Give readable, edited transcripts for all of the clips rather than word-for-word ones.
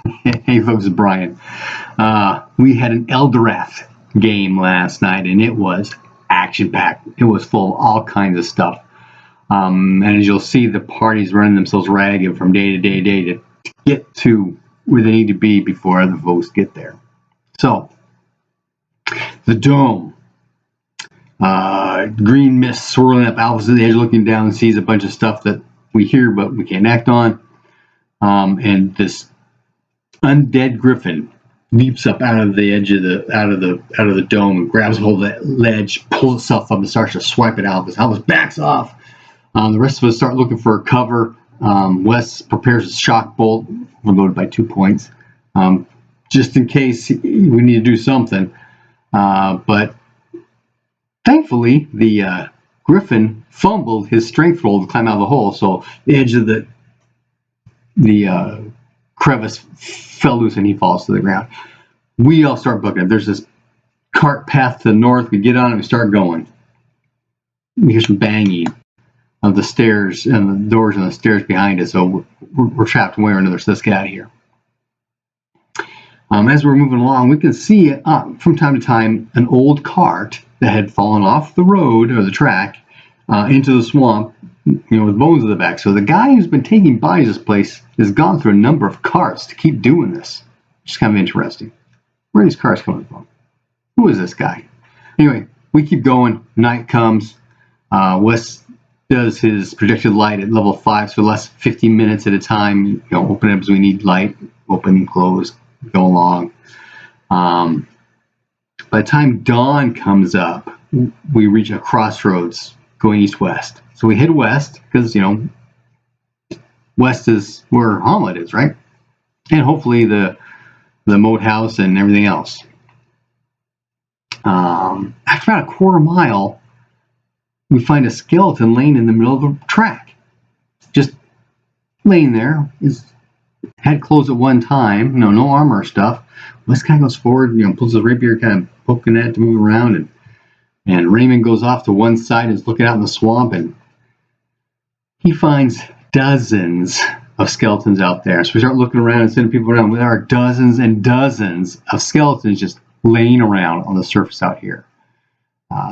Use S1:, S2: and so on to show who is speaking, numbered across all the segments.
S1: Hey folks, it's Brian. We had an Elderath game last night, and it was action-packed. It was full of all kinds of stuff. And as you'll see, the party's running themselves ragged from day to day to get to where they need to be before other folks get there. So, the dome. Green mist swirling up. Alpha's at the edge looking down and sees a bunch of stuff that we hear but we can't act on. And this undead griffin leaps up out of the edge of the dome and grabs hold of that ledge, pulls itself up and starts to swipe at Alpha. Alpha backs off. The rest of us start looking for a cover. Wes prepares a shock bolt. We're loaded by 2 points, just in case we need to do something. But thankfully, the griffin fumbled his strength roll to climb out of the hole, so the edge of the crevice fell loose and he falls to the ground. We all start booking it. There's this cart path to the north. We get on it, we start going. We hear some banging of the stairs and the doors and the stairs behind us, so we're trapped one way or another, so let's get out of here. As we're moving along, we can see from time to time an old cart that had fallen off the road or the track into the swamp, with bones in the back. So the guy who's been taking bodies this place has gone through a number of carts to keep doing this. It's kind of interesting. Where are these cars coming from? Who is this guy? Anyway, we keep going. Night comes. Wes does his projected light at level 5, so less 15 minutes at a time. Open up as we need light. Open, close, go along. By the time dawn comes up, we reach a crossroads going east-west. So we head west because, west is where Hamlet is, right? And hopefully the moat house and everything else. After about a quarter mile, we find a skeleton laying in the middle of the track. Just laying there. His head closed at one time. No armor or stuff. Wes kind of goes forward, pulls his rapier, kind of poking at it to move around, and Raymond goes off to one side and is looking out in the swamp, and he finds dozens of skeletons out there. So we start looking around and sending people around. There are dozens and dozens of skeletons just laying around on the surface out here.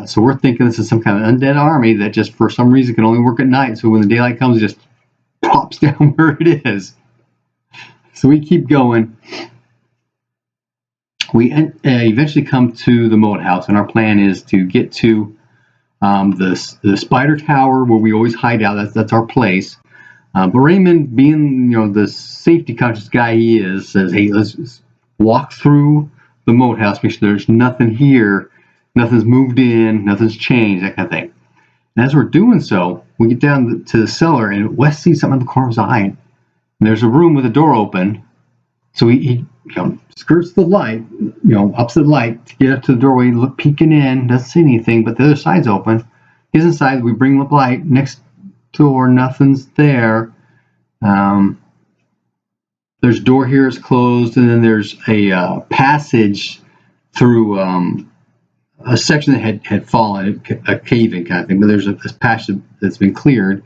S1: So we're thinking this is some kind of undead army that just for some reason can only work at night. So when the daylight comes, it just pops down where it is. So we keep going. We eventually come to the moat house, and our plan is to get to the spider tower where we always hide out. That's our place. But Raymond, being the safety conscious guy he is, says, "Hey, let's walk through the moat house, make sure there's nothing here, nothing's moved in, nothing's changed, that kind of thing." And as we're doing so, we get down to the cellar, and Wes sees something in the corner of his eye. And there's a room with a door open, so he skirts the light, ups the light to get up to the doorway, peeking in, doesn't see anything, but the other side's open. He's inside, we bring the light, next door, nothing's there. There's a door here, it's closed, and then there's a passage through a section that had fallen, a cave-in kind of thing, but there's this passage that's been cleared.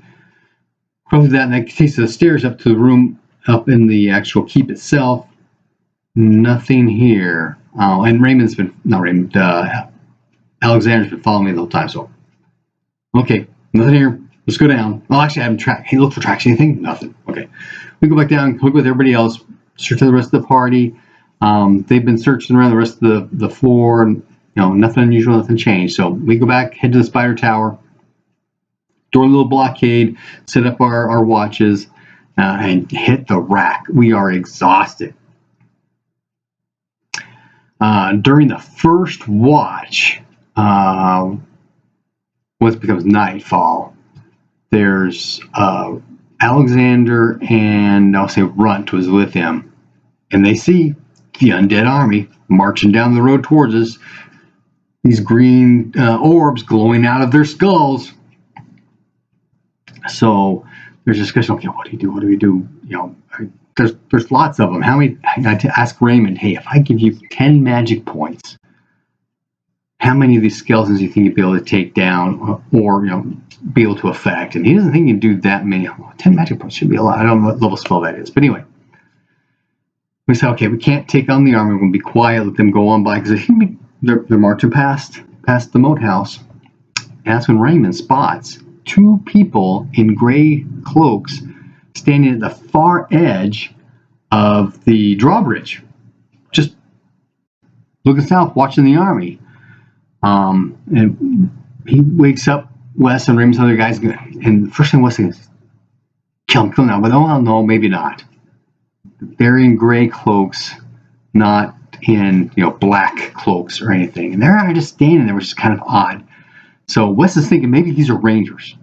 S1: Probably that, and that takes the stairs up to the room up in the actual keep itself. Nothing here. And Alexander's been following me the whole time, so. Okay, nothing here. Let's go down. Well, actually, I haven't tracked. Hey, look for tracks. Anything? Nothing. Okay. We go back down, hook with everybody else, search for the rest of the party. They've been searching around the rest of the floor, and nothing unusual, nothing changed. So we go back, head to the spider tower, door a little blockade, set up our watches, and hit the rack. We are exhausted. During the first watch, once it becomes nightfall, there's Alexander and I'll say Runt was with him, and they see the undead army marching down the road towards us. These green orbs glowing out of their skulls. So there's discussion. Okay, what do you do? What do we do? There's lots of them. How many? I had to ask Raymond. Hey, if I give you 10 magic points, how many of these skeletons do you think you'd be able to take down, or be able to affect? And he doesn't think you'd do that many. 10 magic points should be a lot. I don't know what level spell that is, but anyway. we said, okay, we can't take on the army. We're going to be quiet, let them go on by, because they're marching past the moat house. And that's when Raymond spots 2 people in gray cloaks standing at the far edge of the drawbridge, just looking south, watching the army. And he wakes up Wes and Raymond's other guys, and the first thing Wes thinks, kill him now. But oh no, maybe not. They're in gray cloaks, not in black cloaks or anything, and they're just standing there, which is kind of odd. So Wes is thinking maybe these are rangers,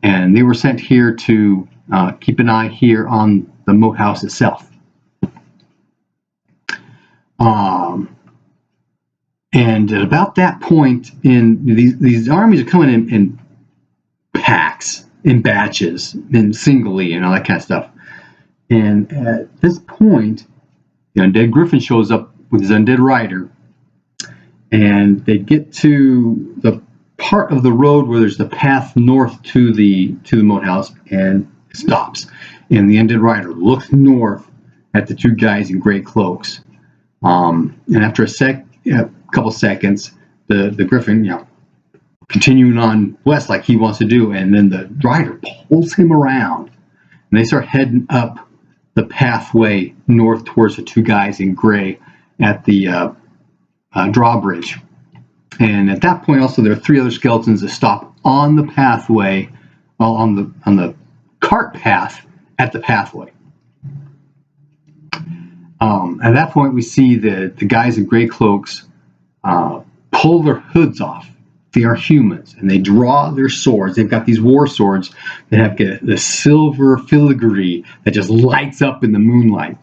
S1: and they were sent here to keep an eye here on the moat house itself. And at about that point, in these armies are coming in packs, in batches, and singly, and all that kind of stuff. And at this point, the Undead Griffin shows up with his Undead Rider, and they get to the part of the road where there's the path north to the moat house, and it stops. And the Undead Rider looks north at the 2 guys in gray cloaks. And after a couple seconds, the Griffin, continuing on west like he wants to do, and then the Rider pulls him around, and they start heading up the pathway north towards the 2 guys in gray at the drawbridge. And at that point, also, there are 3 other skeletons that stop on the pathway, on the cart path at the pathway. At that point, we see the guys in gray cloaks pull their hoods off. They are humans, and they draw their swords. They've got these war swords that have the silver filigree that just lights up in the moonlight.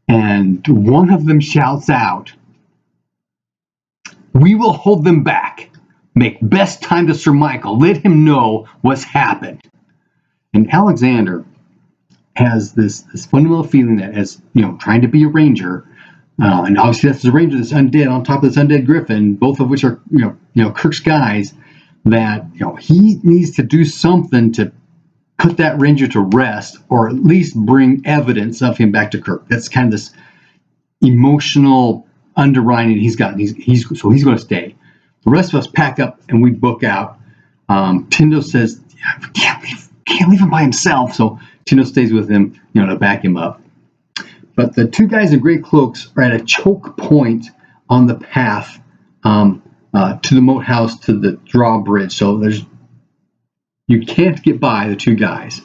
S1: And one of them shouts out, "We will hold them back. Make best time to Sir Michael. Let him know what's happened." And Alexander has this fundamental feeling that, as trying to be a ranger, and obviously that's the ranger that's undead on top of this Undead Griffin, both of which are Kirk's guys, that he needs to do something to put that ranger to rest, or at least bring evidence of him back to Kirk. That's kind of this emotional underwriting he's got. He's going to stay. The rest of us pack up and we book out. Tindo says, can't leave him by himself. So Tindo stays with him, to back him up. But the 2 guys in gray cloaks are at a choke point on the path to the moat house, to the drawbridge. So you can't get by the 2 guys.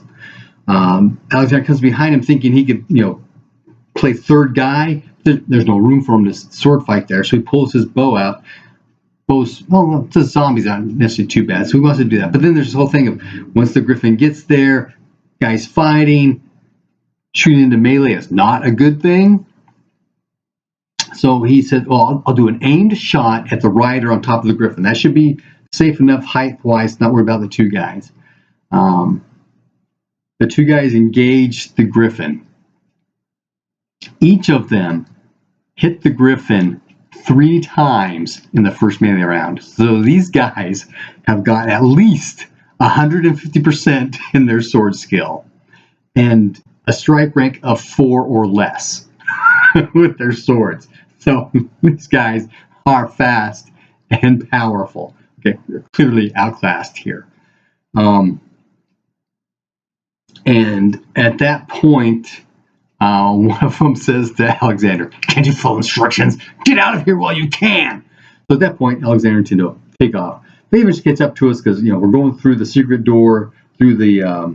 S1: Alexander comes behind him thinking he could, play third guy. There's no room for him to sword fight there. So he pulls his bow out. The zombies aren't necessarily too bad, so he wants to do that. But then there's this whole thing of, once the Griffin gets there, guys fighting, shooting into melee is not a good thing. So he said, well, I'll do an aimed shot at the rider on top of the Griffin. That should be safe enough height-wise, not worry about the 2 guys. The 2 guys engage the Griffin. Each of them hit the Griffin 3 times in the first melee round. So these guys have got at least 150% in their sword skill, and a strike rank of 4 or less with their swords. So these guys are fast and powerful. Okay, they're clearly outclassed here. And at that point, one of them says to Alexander, "Can't you follow instructions? Get out of here while you can." So at that point, Alexander and Tindo take off. Favors gets up to us because we're going through the secret door, through the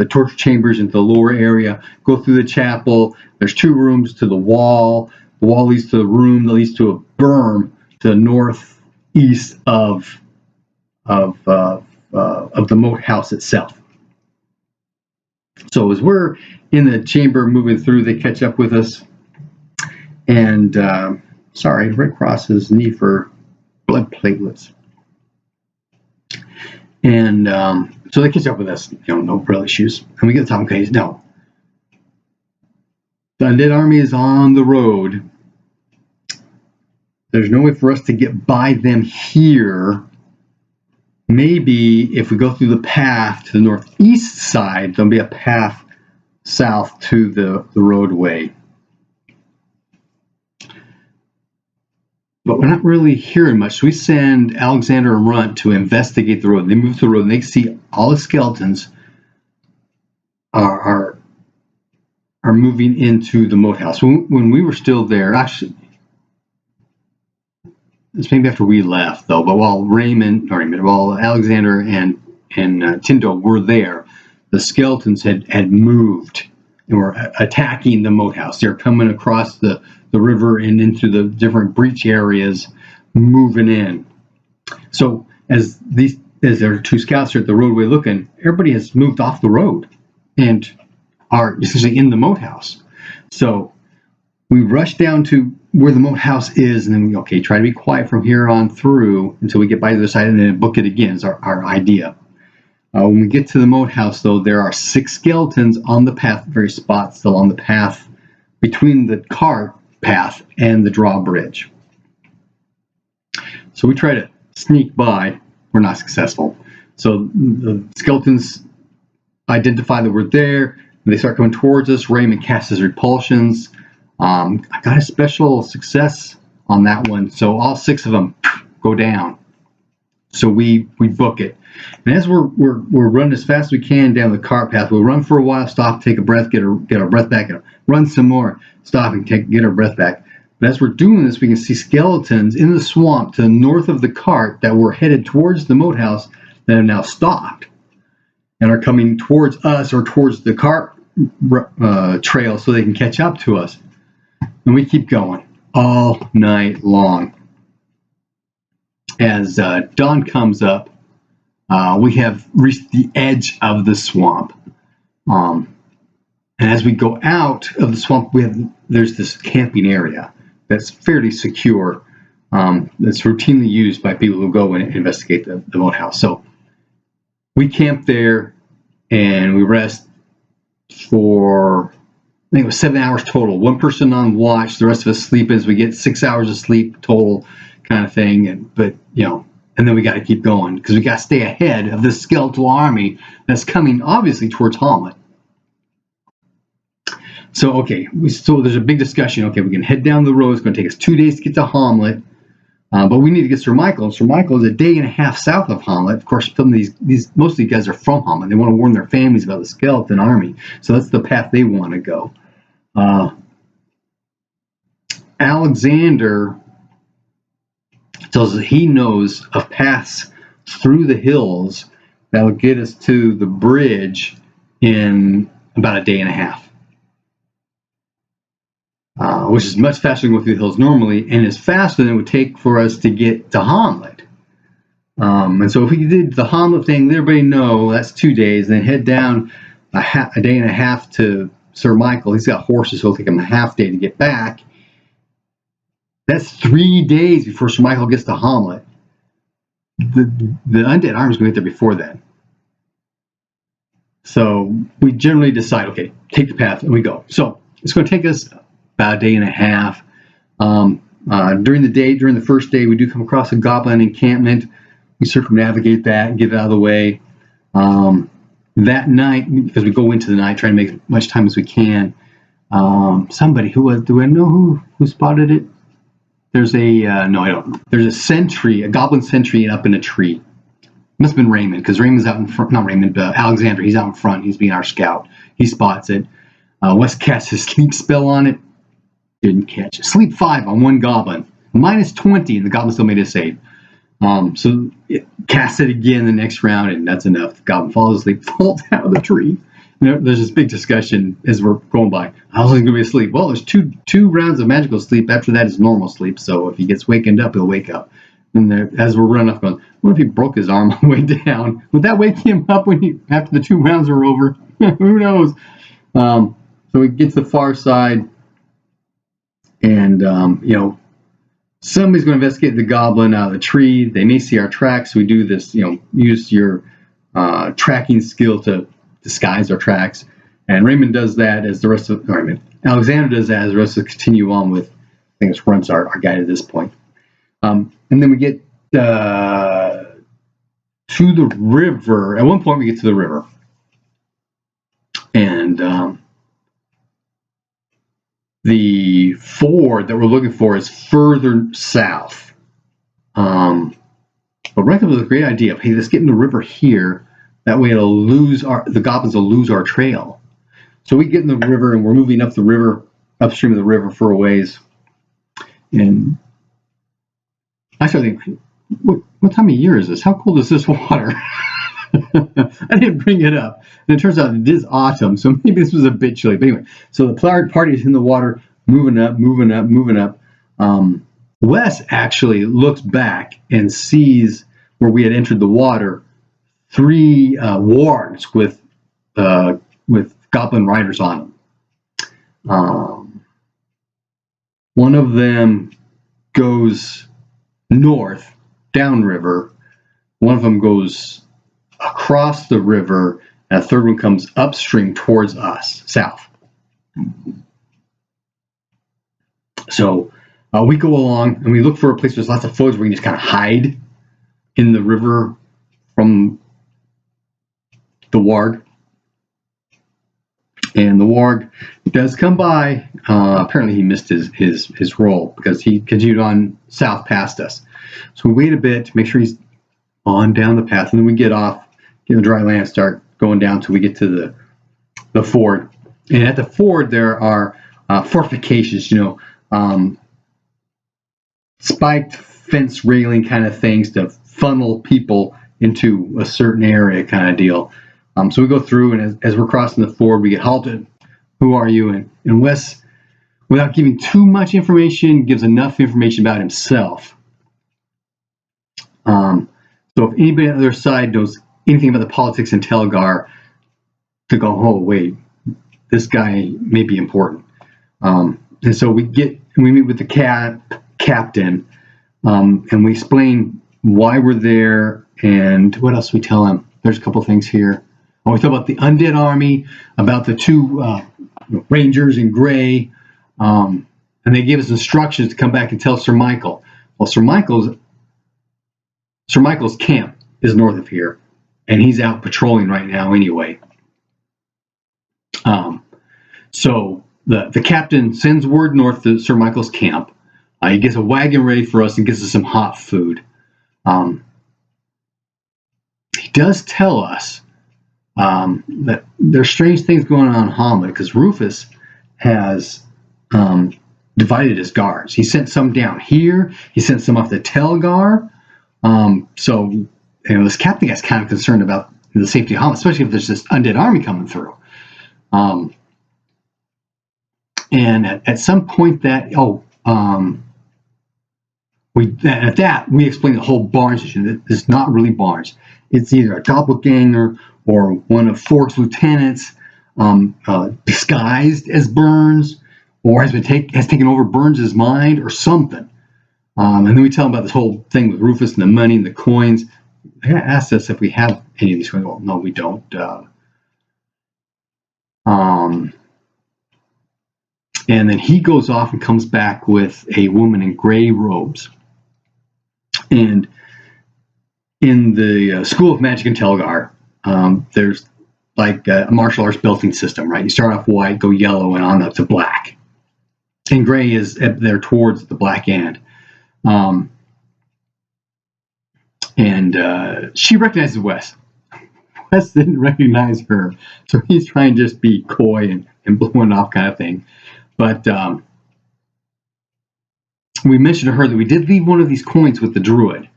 S1: torture chambers into the lower area, go through the chapel. There's 2 rooms to the wall. The wall leads to a room that leads to a berm to the northeast of the moat house itself. So as we're in the chamber moving through, they catch up with us, and right across his knee for blood platelets. And so they catch up with us, no real issues. And we get the top, okay, no. The Undead army is on the road. There's no way for us to get by them here. Maybe if we go through the path to the northeast side, there'll be a path south to the roadway. But we're not really hearing much. So we send Alexander and Runt to investigate the road. They move to the road and they see all the skeletons are moving into the moat house. When we were still there, actually, it's maybe after we left though, but while Alexander and Tyndall were there, the skeletons had moved and were attacking the moat house. They're coming across the river and into the different breach areas, moving in. So as there are two scouts are at the roadway looking, everybody has moved off the road and are essentially in the moat house. So we rush down to where the moat house is, and then we try to be quiet from here on through until we get by the other side, and then book it again is our idea. When we get to the moat house, though, there are 6 skeletons on the path, various spots still on the path between the cart path and the drawbridge. So we try to sneak by. We're not successful. So the skeletons identify that we're there. And they start coming towards us. Raymond casts his repulsions. I got a special success on that one. So all 6 of them go down. So we book it. And as we're running as fast as we can down the cart path, we'll run for a while, stop, take a breath, get our breath back, and run some more, stop and get our breath back. But as we're doing this, we can see skeletons in the swamp to the north of the cart that were headed towards the moat house that have now stopped and are coming towards us or towards the cart trail so they can catch up to us. And we keep going all night long. As dawn comes up, we have reached the edge of the swamp. And as we go out of the swamp, there's this camping area that's fairly secure. That's routinely used by people who go and investigate the moat house. So we camp there and we rest for, I think it was 7 hours total. One person on watch, the rest of us sleep as we get 6 hours of sleep total, kind of thing. And then we got to keep going because we got to stay ahead of this skeletal army that's coming obviously towards Hamlet. So there's a big discussion. Okay, we can head down the road. It's going to take us 2 days to get to Hamlet, but we need to get Sir Michael. And Sir Michael is a day and a half south of Hamlet. Of course, some of most of these guys are from Hamlet. They want to warn their families about the skeleton army, so that's the path they want to go. Alexander tells us he knows of paths through the hills that will get us to the bridge in about a day and a half, which is much faster than going through the hills normally, and is faster than it would take for us to get to Hamlet. And so if we did the Hamlet thing, let everybody know that's 2 days, then head down a day and a half to Sir Michael. He's got horses, so it'll take him a half day to get back. That's 3 days before Sir Michael gets to Hamlet. The undead army is going to get there before then. So we generally decide, okay, take the path, and we go. So it's going to take us about a day and a half. During the first day, we do come across a Goblin encampment. We circumnavigate that and get it out of the way. That night, because we go into the night, trying to make as much time as we can. Somebody do I know who spotted it? There's no, I don't know. There's a sentry, a goblin sentry up in a tree. Must have been Raymond, because Raymond's out in front, not Raymond, but Alexander, he's out in front, he's being our scout. He spots it. Wes casts his sleep spell on it. Didn't catch it. Sleep 5 on one goblin. Minus 20, and the goblin still made a save. So it casts it again the next round, and that's enough. The goblin falls asleep, falls out of the tree. There's this big discussion as we're going by. How's he going to be asleep? Well, there's two rounds of magical sleep. After that is normal sleep. So if he gets wakened up, he'll wake up. And as we're running off, going, what if he broke his arm on the way down? Would that wake him up after the 2 rounds are over? Who knows? So we get to the far side, and somebody's going to investigate the goblin out of the tree. They may see our tracks. We do this. Use your tracking skill to disguise our tracks, and Raymond does that as the rest of Alexander does that as the rest of us continue on with. I think it's Runt's our guide at this point, and then we get to the river. At one point, we get to the river, and The ford that we're looking for is further south. But Red comes with a great idea of, hey, let's get in the river here. That way the goblins will lose our trail. So we get in the river and we're moving up the river, upstream of the river for a ways. And I started thinking, what time of year is this? How cold is this water? I didn't bring it up. And it turns out it is autumn, so maybe this was a bit chilly. But anyway, so the party is in the water, moving up. Wes actually looks back and sees where we had entered the water, 3 wargs with goblin riders on them. One of them goes north, downriver. One of them goes across the river, and a third one comes upstream towards us, south. So we go along and we look for a place where there's lots of foliage where we can just kind of hide in the river from the warg. And the warg does come by. Apparently he missed his roll because he continued on south past us. So we wait a bit to make sure he's on down the path, and then we get off, get in the dry land, start going down till we get to the ford. And at the ford there are fortifications, spiked fence railing kind of things to funnel people into a certain area kind of deal. So we go through, and as we're crossing the ford, we get halted. Who are you? And Wes, without giving too much information, gives enough information about himself. So if anybody on the other side knows anything about the politics in Telgar, to go, oh wait, this guy may be important. And so we meet with the captain, and we explain why we're there and what else we tell him. There's a couple things here. We talk about the Undead army, about the 2 rangers in gray, and they gave us instructions to come back and tell Sir Michael. Well, Sir Michael's camp is north of here, and he's out patrolling right now anyway. So the captain sends word north to Sir Michael's camp. He gets a wagon ready for us and gives us some hot food. He does tell us that there's strange things going on in Hamlet because Rufus has divided his guards. He sent some down here. He sent some off the Telgar. So this captain gets kind of concerned about the safety of Hamlet, especially if there's this undead army coming through. And at some point we explain the whole Barnes issue. It's not really Barnes. It's either a doppelganger or one of Fork's lieutenants disguised as Burns, or has taken over Burns' mind or something. And then we tell them about this whole thing with Rufus and the money and the coins. They asked us if we have any of these coins. Well, no, we don't. And then he goes off and comes back with a woman in gray robes. And in the School of Magic in Telgar, there's like a martial arts belting system, right? You start off white, go yellow, and on up to black. And gray is there towards the black end. She recognizes Wes. Wes didn't recognize her, so he's trying to just be coy and blowing off kind of thing. But we mentioned to her that we did leave one of these coins with the druid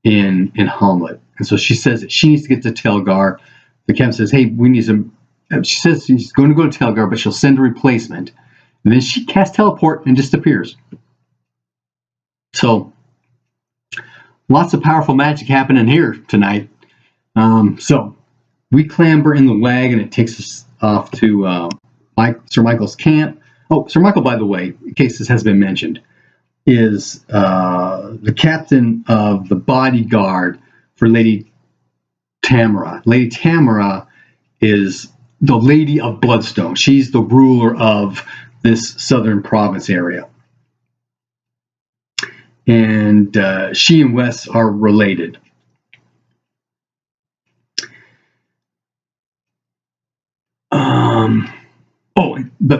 S1: in Hamlet. And so she says that she needs to get to Telgar. The captain says, hey, we need some. She says she's going to go to Telgar, but she'll send a replacement. And then she casts teleport and disappears. So lots of powerful magic happening here tonight. So we clamber in the wagon. It takes us off to Sir Michael's camp. Oh, Sir Michael, by the way, in case this has been mentioned, is the captain of the bodyguard for Lady Tamara. Lady Tamara is the Lady of Bloodstone. She's the ruler of this southern province area. And she and Wes are related.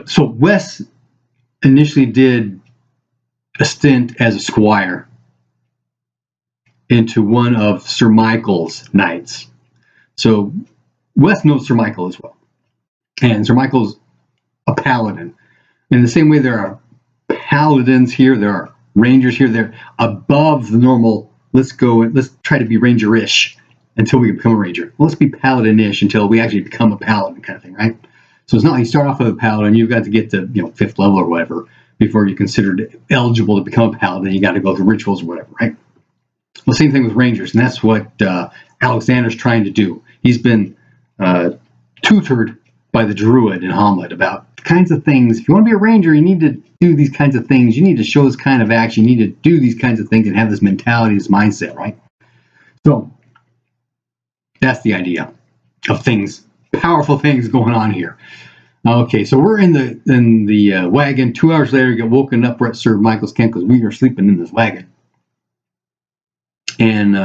S1: So Wes initially did a stint as a squire into one of Sir Michael's knights. So Wes knows Sir Michael as well. And Sir Michael's a paladin. In the same way there are paladins here, there are rangers here, they're above the normal, let's try to be ranger-ish until we become a ranger. Let's be paladin-ish until we actually become a paladin kind of thing, right? So it's not like you start off with a paladin, you've got to get to 5th level or whatever before you're considered eligible to become a paladin. You got to go through rituals or whatever, right? Well, same thing with rangers, and that's what Alexander's trying to do. He's been tutored by the druid in Hamlet about the kinds of things. If you want to be a ranger, you need to do these kinds of things. You need to show this kind of action. You need to do these kinds of things and have this mentality, this mindset, right? So that's the idea of things, powerful things going on here. Okay, so we're in the wagon. 2 hours later, we get woken up. We're at Sir Michael's camp because we are sleeping in this wagon. And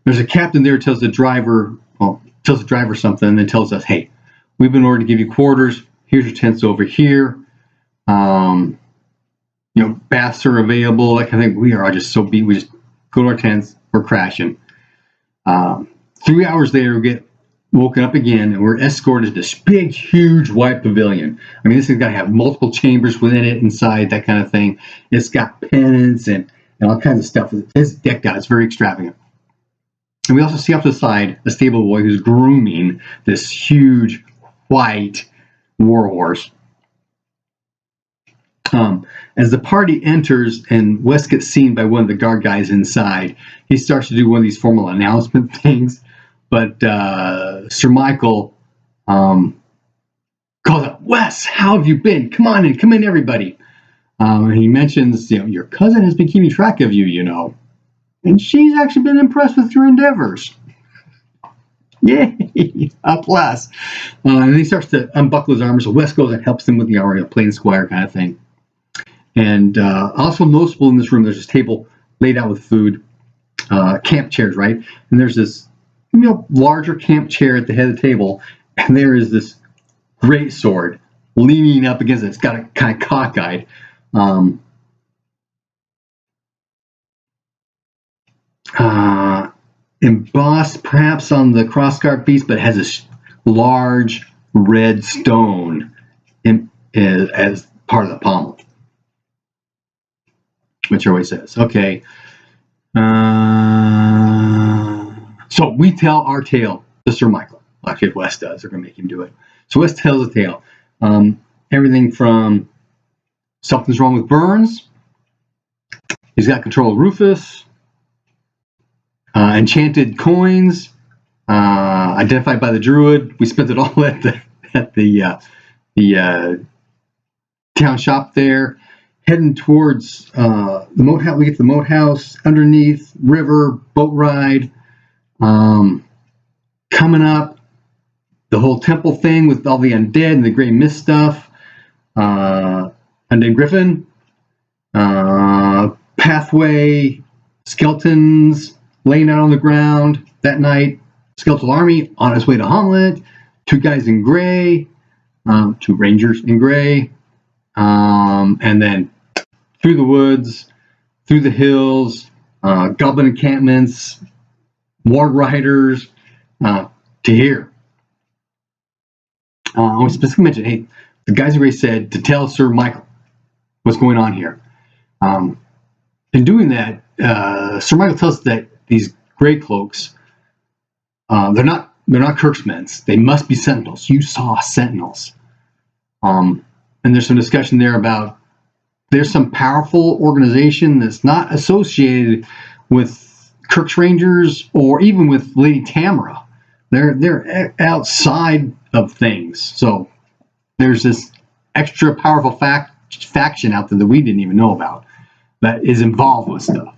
S1: there's a captain there who tells the driver something, and then tells us, hey, we've been ordered to give you quarters. Here's your tents over here. Baths are available. Like, I think we are just so beat. We just go to our tents. We're crashing. 3 hours later, we get woken up again, and we're escorted to this big, huge white pavilion. I mean, this thing's got to have multiple chambers within it, inside, that kind of thing. It's got pennants and all kinds of stuff. It's decked out. It's very extravagant. And we also see off to the side a stable boy who's grooming this huge white warhorse. As the party enters and Wes gets seen by one of the guard guys inside, he starts to do one of these formal announcement things. But Sir Michael calls out, Wes, how have you been? Come on in, come in, everybody. And he mentions, your cousin has been keeping track of you, and she's actually been impressed with your endeavors. Yay, up last. And then he starts to unbuckle his armor, so Wes goes and helps him with the armor, plain squire kind of thing. And also noticeable in this room, there's this table laid out with food, camp chairs, right? And there's this larger camp chair at the head of the table, and there is this great sword leaning up against it. It's got a kind of cockeyed. Embossed perhaps on the crossguard piece, but has this large red stone as part of the pommel, which always says, okay. So we tell our tale to Sir Michael. Actually, if Wes does, they're going to make him do it. So Wes tells a tale. Everything from something's wrong with Burns. He's got control of Rufus. Enchanted coins identified by the druid. We spent it all at the town shop there. Heading towards the moat house. We get to the moat house, underneath, river, boat ride. Coming up, the whole temple thing with all the undead and the gray mist stuff. Undead griffin. Pathway, skeletons laying out on the ground that night. Skeletal army on its way to Hamlet. 2 guys in gray. 2 rangers in gray. And then through the woods, through the hills, goblin encampments, warg riders, to here. I want to specifically mention, hey, the guys in gray said to tell Sir Michael what's going on here. In doing that, Sir Michael tells us that these gray cloaks, they're not Kirksmen's. They must be sentinels. You saw sentinels. And there's some discussion there about there's some powerful organization that's not associated with Kirk's Rangers or even with Lady Tamara. They're outside of things. So there's this extra powerful faction out there that we didn't even know about that is involved with stuff.